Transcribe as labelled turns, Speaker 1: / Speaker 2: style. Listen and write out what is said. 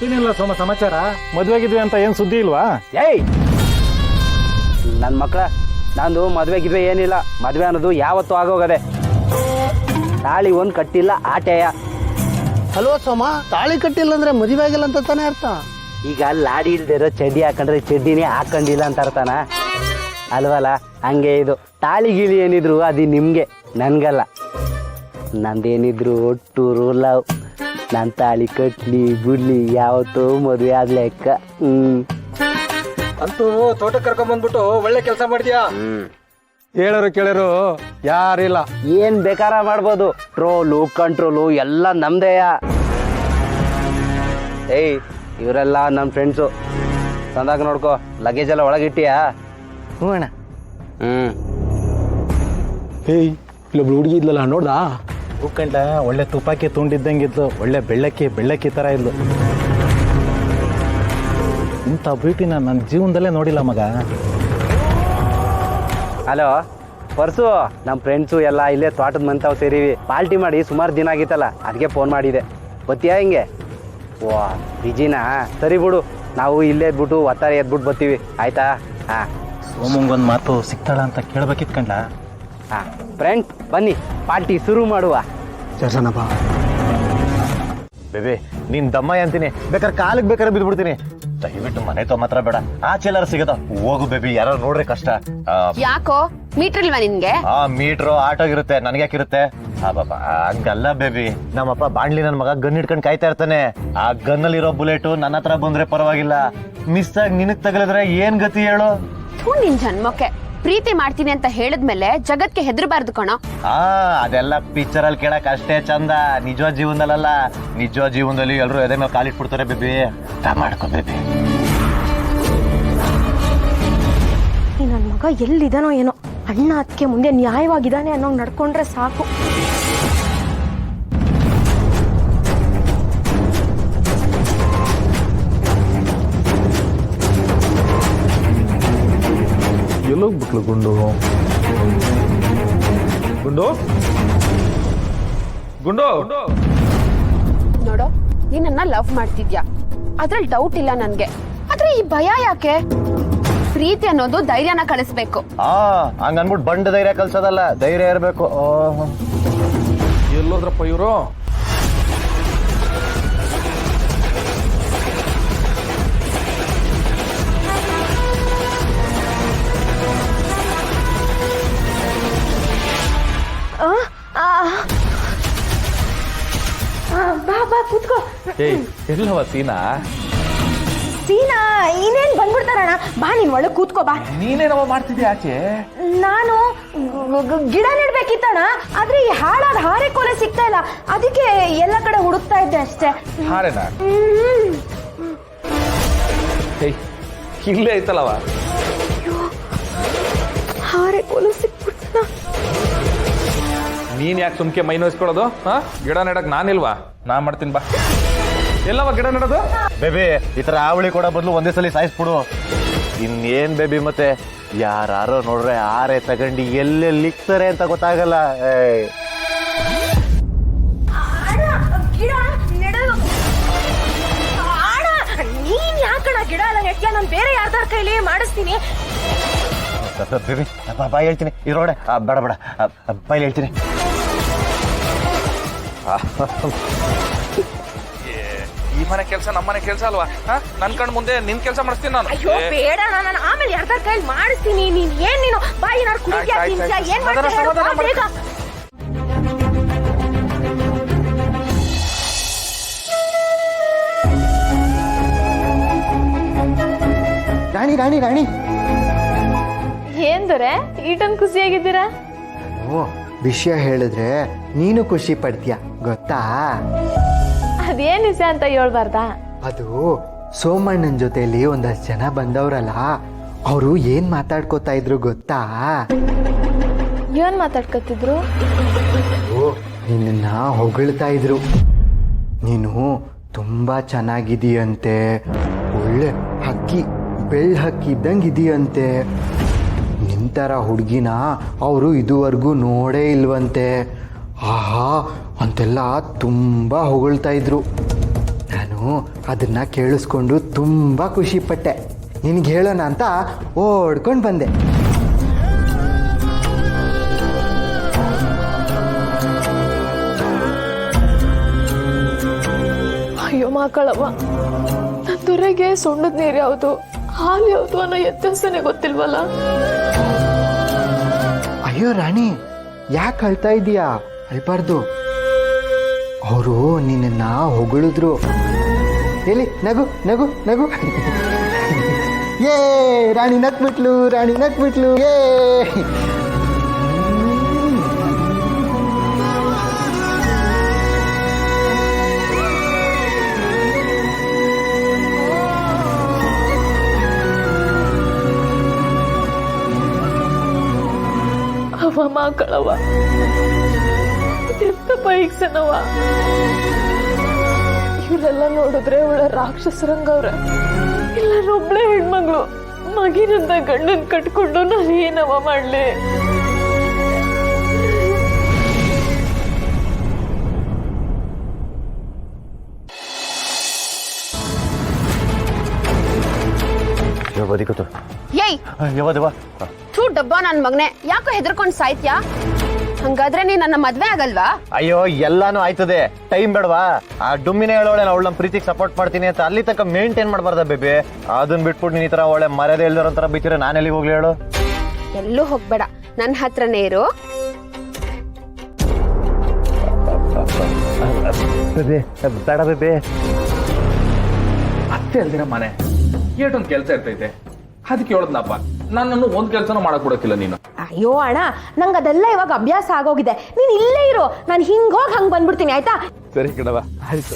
Speaker 1: ಏನಿಲ್ಲ ಸೋಮ ಸಮಾಚಾರ. ಮದ್ವೆಗಿದ್ವಿ ಅಂತ ಏನ್ ಸುದ್ದಿ ಇಲ್ವಾ?
Speaker 2: ಏಯ್ ನನ್ನ ಮಕ್ಕಳ, ನಂದು ಮದ್ವೆಗಿದ್ವೆ ಏನಿಲ್ಲ. ಮದ್ವೆ ಅನ್ನೋದು ಯಾವತ್ತೂ ಆಗೋಗದೆ. ತಾಳಿ ಒಂದು ಕಟ್ಟಿಲ್ಲ ಆಟೆಯ.
Speaker 3: ಅಲ್ವಾ ಸೋಮ, ತಾಳಿ ಕಟ್ಟಿಲ್ಲ ಅಂದ್ರೆ ಮದುವೆ ಆಗಿಲ್ಲ ಅಂತ ತಾನೇ ಅರ್ಥ.
Speaker 2: ಈಗ ಲಾಡಿ ಇಲ್ದಿರೋ ಚಡ್ಡಿ ಹಾಕೊಂಡ್ರೆ ಚಡ್ಡಿನೇ ಹಾಕೊಂಡಿಲ್ಲ ಅಂತ ಅರ್ಥನ ಅಲ್ವಲ್ಲ? ಹಂಗೆ ಇದು ತಾಳಿ ಗೀಳಿ ಏನಿದ್ರು ಅದು ನಿಮ್ಗೆ, ನನ್ಗಲ್ಲ. ನಂದೇನಿದ್ರು ಒಟ್ಟೂರು ಲವ್. ನಾನು ತಾಳಿ ಕಟ್ಲಿ ಬಿಡ್ಲಿ ಯಾವತ್ತೂ ಮದುವೆ ಆದ ಲೆಕ್ಕ.
Speaker 1: ಅಂತೂ ತೋಟಕ್ಕೆ ಕರ್ಕೊಂಡ್ ಬಂದ್ಬಿಟ್ಟು ಒಳ್ಳೆ ಕೆಲಸ ಮಾಡ್ತೀಯಾ. ಹೇಳರು ಕೇಳರು ಯಾರಿಲ್ಲ.
Speaker 2: ಏನ್ ಬೇಕಾರ ಮಾಡ್ಬೋದು. ಟ್ರೋಲು ಕಂಟ್ರೋಲು ಎಲ್ಲ ನಮ್ದೇಯ. ಏಯ್ ಇವರೆಲ್ಲ ನನ್ನ ಫ್ರೆಂಡ್ಸು. ಚಂದಾಗ ನೋಡ್ಕೋ. ಲಗೇಜ್ ಎಲ್ಲ ಒಳಗಿಟ್ಟಿಯಾ?
Speaker 3: ಹ್ಞೂ ಅಣ್ಣ.
Speaker 1: ಏಯ್ ಇಲ್ಲೊಬ್ಳು ಹುಡುಗಿ ಇದ್ಲಲ್ಲ, ನೋಡ್ದಾ? ಹೂಕಂಡ ಒಳ್ಳೆ ತುಪಾಕಿ ತುಂಡಿದ್ದಂಗಿದ್ಲು. ಒಳ್ಳೆ ಬೆಳ್ಳಕ್ಕಿ ತರ ಇದ್ಲು. ಇಂಥ ಬ್ಯೂಟಿನ ನನ್ನ ಜೀವನದಲ್ಲೇ ನೋಡಿಲ್ಲ ಮಗ.
Speaker 2: ಹಲೋ ಪರ್ಸು, ನಮ್ಮ ಫ್ರೆಂಡ್ಸು ಎಲ್ಲ ಇಲ್ಲೇ ತೋಟದ ಮಂತಾವ್ ಸೇರಿವಿ. ಪಾರ್ಟಿ ಮಾಡಿ ಸುಮಾರು ದಿನ ಆಗಿತ್ತಲ್ಲ, ಅದಕ್ಕೆ ಫೋನ್ ಮಾಡಿದೆ. ಗೊತ್ತೀಯಾ ಹಿಂಗೆ? ವಾ ಬಿಜಿನಾ? ಸರಿ ಬಿಡು, ನಾವು ಇಲ್ಲೇ ಎದ್ಬಿಟ್ಟು ಒತ್ತಾರೆ ಎದ್ಬಿಟ್ಟು ಬರ್ತೀವಿ, ಆಯ್ತಾ? ಹಾಂ.
Speaker 1: ಸೋಮಂಗೊಂದು ಮಾತು ಸಿಗ್ತಾಳ ಅಂತ ಕೇಳ್ಬೇಕಿತ್ತು ಕಂಡ.
Speaker 2: ಹಾಂ ಫ್ರೆಂಡ್, ಬನ್ನಿ ಪಾರ್ಟಿ ಶುರು ಮಾಡುವ.
Speaker 3: ಚರ್ಸನಪ್ಪ
Speaker 4: ಬೇಬಿ, ನೀನ್ ದಮ್ಮ ಅಂತೀನಿ, ಬೇಕಾದ್ರೆ ಕಾಲಿಗೆ ಬೇಕಾದ್ರೆ ಬಿದ್ಬಿಡ್ತೀನಿ. ದಯವಿಟ್ಟು ಮನೆ ಮಾತ್ರ ಬೇಡ, ಆಚೆ ಎಲ್ಲಾರು ಸಿಗತ್ತ ಹೋಗು ಬೇಬಿ. ಯಾರು ನೋಡ್ರೆ ಕಷ್ಟ.
Speaker 5: ಯಾಕೋ ಮೀಟರ್ ಇಲ್ವಾ ನಿನ್ಗೆ?
Speaker 4: ಮೀಟ್ರು ಆಟೋಗಿರುತ್ತೆ, ನನ್ಗ್ಯಾಕಿರುತ್ತೆ? ಬಾಬಾ ಹಂಗಲ್ಲ ಬೇಬಿ. ನಮ್ಮಪ್ಪ ಬಾಣ್ಲಿ ನನ್ ಮಗ ಗನ್ ಹಿಡ್ಕೊಂಡು ಕಾಯ್ತಾ ಇರ್ತಾನೆ. ಆ ಗನ್ನಲ್ಲಿ ಇರೋ ಬುಲೆಟ್ ನನ್ನ ಹತ್ರ ಬಂದ್ರೆ ಪರವಾಗಿಲ್ಲ, ಮಿಸ್ ಆಗಿ ನಿನಗ್ ತಗಲಿದ್ರೆ ಏನ್ ಗತಿ ಹೇಳು?
Speaker 5: ನಿನ್ ಜನ್ಮಕ್ಕೆ ಪ್ರೀತಿ ಮಾಡ್ತೀನಿ ಅಂತ ಹೇಳಿದ್ಮೇಲೆ ಜಗತ್ಗೆ ಹೆದರ್ಬಾರ್ದು ಕಣೋ.
Speaker 4: ಅದೆಲ್ಲ ಪಿಕ್ಚರ್ ಅಲ್ಲಿ ಕೇಳಕ್ ಅಷ್ಟೇ ಚಂದ, ನಿಜ ಜೀವನದಲ್ಲ. ನಿಜ ಜೀವನದಲ್ಲಿ ಎಲ್ರು ಎದೆ ಮೇಲೆ ಕಾಲಿಟ್ಬಿಡ್ತಾರೆ ಬೇಬಿ. ಮಾಡ್ಕೋ ಬೇಬಿ.
Speaker 6: ನನ್ನ ಮಗ ಎಲ್ಲಿದಾನೋ ಏನೋ, ಅಣ್ಣ ಅದಕ್ಕೆ ಮುಂದೆ ನ್ಯಾಯವಾಗಿದ್ದಾನೆ ಅನ್ನೋ ನಡ್ಕೊಂಡ್ರೆ ಸಾಕು.
Speaker 1: ಎಲ್ಲೋಗ್ಬಿಟ್ಲು ಗುಂಡು? ಗುಂಡು ಗುಂಡು
Speaker 5: ನೋಡೋ, ನೀನ್ ನನ್ನ ಲವ್ ಮಾಡ್ತಿದ್ಯಾ, ಅದ್ರಲ್ಲಿ ಡೌಟ್ ಇಲ್ಲ ನನ್ಗೆ. ಆದ್ರೆ ಈ ಭಯ ಯಾಕೆ? ಪ್ರೀತಿ ಅನ್ನೋದು ಧೈರ್ಯನ ಕಳಿಸ್ಬೇಕು.
Speaker 4: ಹಂಗ ಅನ್ಬಿಟ್ಟು ಬಂಡ ಧೈರ್ಯ ಕಲ್ಸೋದಲ್ಲ, ಧೈರ್ಯ ಇರ್ಬೇಕು.
Speaker 1: ಎಲ್ಲೋದ್ರಪ್ಪ ಇವರು?
Speaker 6: ಬಾ ಬಾ ಕೂತ್ಕೋ.
Speaker 1: ಎಲ್ಲವ ಸೀನಾ?
Speaker 6: ಸೀನಾ ಇನ್ನೇನ್ ಬಂದ್ಬಿಡ್ತಾರಣ್ಣ. ಬಾ ನೀನ್ ಒಳಗ್ ಕೂತ್ಕೋ ಬಾ.
Speaker 1: ನೀನೇನವ ಮಾಡ್ತಿದ್ಯಾ ಆಚೆ?
Speaker 6: ನಾನು ಗಿಡ ನೆಡ್ಬೇಕಿತ್ತಣ್ಣ, ಆದ್ರೆ ಈ ಹಾಳಾದ ಹಾರೆಕೋಲೆ ಸಿಗ್ತಾ ಇಲ್ಲ, ಅದಕ್ಕೆ ಎಲ್ಲ ಕಡೆ ಹುಡುಕ್ತಾ ಇದ್ದೆ ಅಷ್ಟೇ.
Speaker 1: ಹಾರೇನಾ? ಇಲ್ಲೇ ಐತಲ್ಲವ.
Speaker 6: ಹಾರೆಕೋಲೆ ಸಿಕ್ಬಿಡ್ತ.
Speaker 7: ನೀನ್ ಯಾಕೆ ಸುಮ್ಕೆ ಮೈ ನೋಯಿಸ್ಕೊಳ್ಳೋದು? ಗಿಡ ನೆಡಕ್ ನಾನಿಲ್ವಾ? ನಾ ಮಾಡ್ತೀನಿ ಬಾ. ಎಲ್ಲವ ಗಿಡ ನೆಡೋದು?
Speaker 4: ಬೇಬಿ, ಈ ತರ ಆವಳಿ ಕೊಡೋ ಬದಲು ಒಂದೇ ಸಲ ಸಾಯಿಸ್ಬಿಡು. ಇನ್ನೇನ್ ಬೇಬಿ, ಮತ್ತೆ ಯಾರು ನೋಡ್ರೆ ಆರೆ ತಗೊಂಡು ಎಲ್ಲೆಲ್ಲಿ ಇಕ್ತಾರೆ ಅಂತ ಗೊತ್ತಾಗಲ್ಲ.
Speaker 6: ಗಿಡ ನೆಡೋದು ನೀನ್ ಯಾಕಣ ಗಿಡ ಎಲ್ಲ ನೆಟ್ಯ? ನಾನು ಬೇರೆ ಯಾರ್ದಾರ ಕೈಲಿ ಮಾಡಿಸ್ತೀನಿ.
Speaker 4: ಬೇಬಿ ಬಾಯ್ ಹೇಳ್ತೀನಿ, ಇರೋಡೆ ಬೇಡ ಬೇಡ ಬಾಯ್ ಹೇಳ್ತೀನಿ.
Speaker 7: ಈ ಮನೆ ಕೆಲಸ ನಮ್ಮನೆ ಕೆಲಸ ಅಲ್ವಾ? ನನ್ ಕಣ್ ಮುಂದೆ ನಿನ್ ಕೆಲಸ ಮಾಡಿಸ್ತೀನಿ ನಾನು.
Speaker 6: ಅಯ್ಯೋ ಬೇಡ, ನಾನು ಆಮೇಲೆ ಯಾರ್ದಾರ ಕೈಲಿ ಮಾಡಿಸ್ತೀನಿ. ನೀನ್ ಏನ್ ನೀನು ಬಾಯಿ ನಾರು ಕುಡಿದ್ಯಾ? ಏನ್ ಮಾಡ್ತೀಯ?
Speaker 3: ರಾಣಿ ರಾಣಿ ರಾಣಿ,
Speaker 6: ಏನ್ ದೊರೆ ಈಟೊಂದು ಖುಷಿಯಾಗಿದ್ದೀರಾ?
Speaker 3: ಓ, ವಿಷಯ ಹೇಳಿದ್ರೆ ನೀನು ಖುಷಿ ಪಡ್ತೀಯ ಗೊತ್ತಾ?
Speaker 6: ಅದೇನ್ ವಿಷಯ ಅಂತ ಹೇಳ್ಬಾರ್ದಾ?
Speaker 3: ಅದು ಸೋಮಣ್ಣನ ಜೊತೆಲಿ ಒಂದಷ್ಟು ಜನ ಬಂದವ್ರಲ್ಲ, ಅವರು ಏನ್ ಮಾತಾಡ್ಕೋತಾ ಇದ್ರು ಗೊತ್ತಾ?
Speaker 6: ಏನ್ ಮಾತಾಡ್ಕೊತಿದ್ರು?
Speaker 3: ಓ, ನಿನ್ನ ಹೊಗಳ್ತಾ ಇದ್ರು. ನೀನು ತುಂಬಾ ಚೆನ್ನಾಗಿದೀಯಂತೆ, ಒಳ್ಳೆ ಹಕ್ಕಿ, ಬೆಳ್ಳ ಹಕ್ಕಿ ಇದ್ದಂಗೆ ಇದೆಯಂತೆ. ನಿಂತರ ಹುಡುಗಿನ ಅವರು ಇದುವರೆಗೂ ನೋಡೇ ಇಲ್ವಂತೆ. ಆಹಾ ಅಂತೆಲ್ಲ ತುಂಬ ಹೊಗಳ್ತಾ ಇದ್ರು. ನಾನು ಅದನ್ನ ಕೇಳಿಸ್ಕೊಂಡು ತುಂಬ ಖುಷಿಪಟ್ಟೆ. ನಿನಗೆ ಹೇಳೋಣ ಅಂತ ಓಡ್ಕೊಂಡು ಬಂದೆ.
Speaker 8: ಅಯ್ಯೋ ಮಕ್ಕಳವ್ವ, ನನ್ನ ದೊರೆಗೆ ಸೊಣ್ಣದ ನೀರು ಯಾವುದು ಹಾಲು ಯಾವುದು ಅನ್ನೋ ವ್ಯತ್ಯಾಸನೇ ಗೊತ್ತಿಲ್ವಲ್ಲ.
Speaker 3: ಅಯ್ಯೋ ರಾಣಿ, ಯಾಕೆ ಅಳ್ತಾ ಇದೀಯಾ? ಅಳ್ಬಾರ್ದು. ಅವರು ನಿನ್ನ ಹೊಗಳಿದ್ರು. ಎಲ್ಲಿ ನಗು ನಗು ನಗು. ಏ ರಾಣಿ ನಕ್ಬಿಟ್ಲು, ರಾಣಿ ನಕ್ಬಿಟ್ಲು. ಏ
Speaker 8: ಅವ ಮಕ್ಕಳವ್ವ, ಎಂತ ಪೈಕ್ಸನವ. ಇವರೆಲ್ಲ ನೋಡಿದ್ರೆ ಅವಳ ರಾಕ್ಷಸರಂಗವ್ರೆ. ಎಲ್ಲರೊಬ್ಳೆ ಹೆಣ್ಮಗಳು ಮಗಿನಂದ ಗಂಡನ್ ಕಟ್ಕೊಂಡು ನಾನು ಏನವ ಮಾಡ್ಲಿ?
Speaker 5: ಏಯ್ ಥೂ ಡಬ್ಬ ನನ್ ಮಗನೆ, ಯಾಕೋ ಹೆದರ್ಕೊಂಡ್ ಸಾಯ್ತ್ಯಾ? ಹಂಗಾದ್ರೆ ನೀ ನನ್ನ ಮದ್ವೆ ಆಗಲ್ವಾ?
Speaker 4: ಅಯ್ಯೋ ಎಲ್ಲಾನು ಆಯ್ತದೆ, ಟೈಮ್ ಬೇಡವಾ? ಆ ಡುಮ್ಮಿನೇ ಹೇಳೋಳೆ ಅವಳು ನಮ್ಮ ಪ್ರೀತಿಗೆ ಸಪೋರ್ಟ್ ಮಾಡ್ತೀನಿ ಅಂತ, ಅಲ್ಲಿ ತನಕ ಮೇಂಟೈನ್ ಮಾಡಬಾರ್ದ ಬೇಬಿ? ಅದನ್ನ ಬಿಟ್ಬಿಟ್ಟು ನೀನ್ ಈ ತರ ಒಳ್ಳೆ ಮರ್ಯಾದೆ ಇಲ್ದಿರೋ ತರ ಬಿಚ್ಚಿದ್ರೆ ನಾನು ಎಲ್ಲಿಗೆ ಹೋಗ್ಲಿ ಹೇಳು?
Speaker 5: ಎಲ್ಲೂ ಹೋಗ್ಬೇಡ, ನನ್ನ ಹತ್ರನೇ ಇರು.
Speaker 4: ಬೇಡ ಬೇಬಿ.
Speaker 7: ಅಷ್ಟೇ ಅಲ್ದಿರ ಮನೆ ಏಟೊಂದು ಕೆಲಸ ಇರ್ತೈತೆ, ಅದಕ್ಕೆ ಹೇಳದ್ನಪ್ಪ. ನನ್ನನ್ನು ಒಂದ್ ಕೆಲಸನೂ ಮಾಡಕ್ ಬಿಡಕ್ಕಿಲ್ಲ ನೀನು.
Speaker 6: ಅಯ್ಯೋ ಅಣ್ಣ, ನಂಗೆ ಅದೆಲ್ಲ ಇವಾಗ ಅಭ್ಯಾಸ ಆಗೋಗಿದೆ. ನೀನ್ ಇಲ್ಲೇ ಇರು, ನಾನು ಹಿಂಗ್ ಹೋಗಿ ಹಂಗ್ ಬಂದ್ಬಿಡ್ತೀನಿ, ಆಯ್ತಾ?
Speaker 7: ಸರಿ ಕಣವ, ಆಯ್ತು.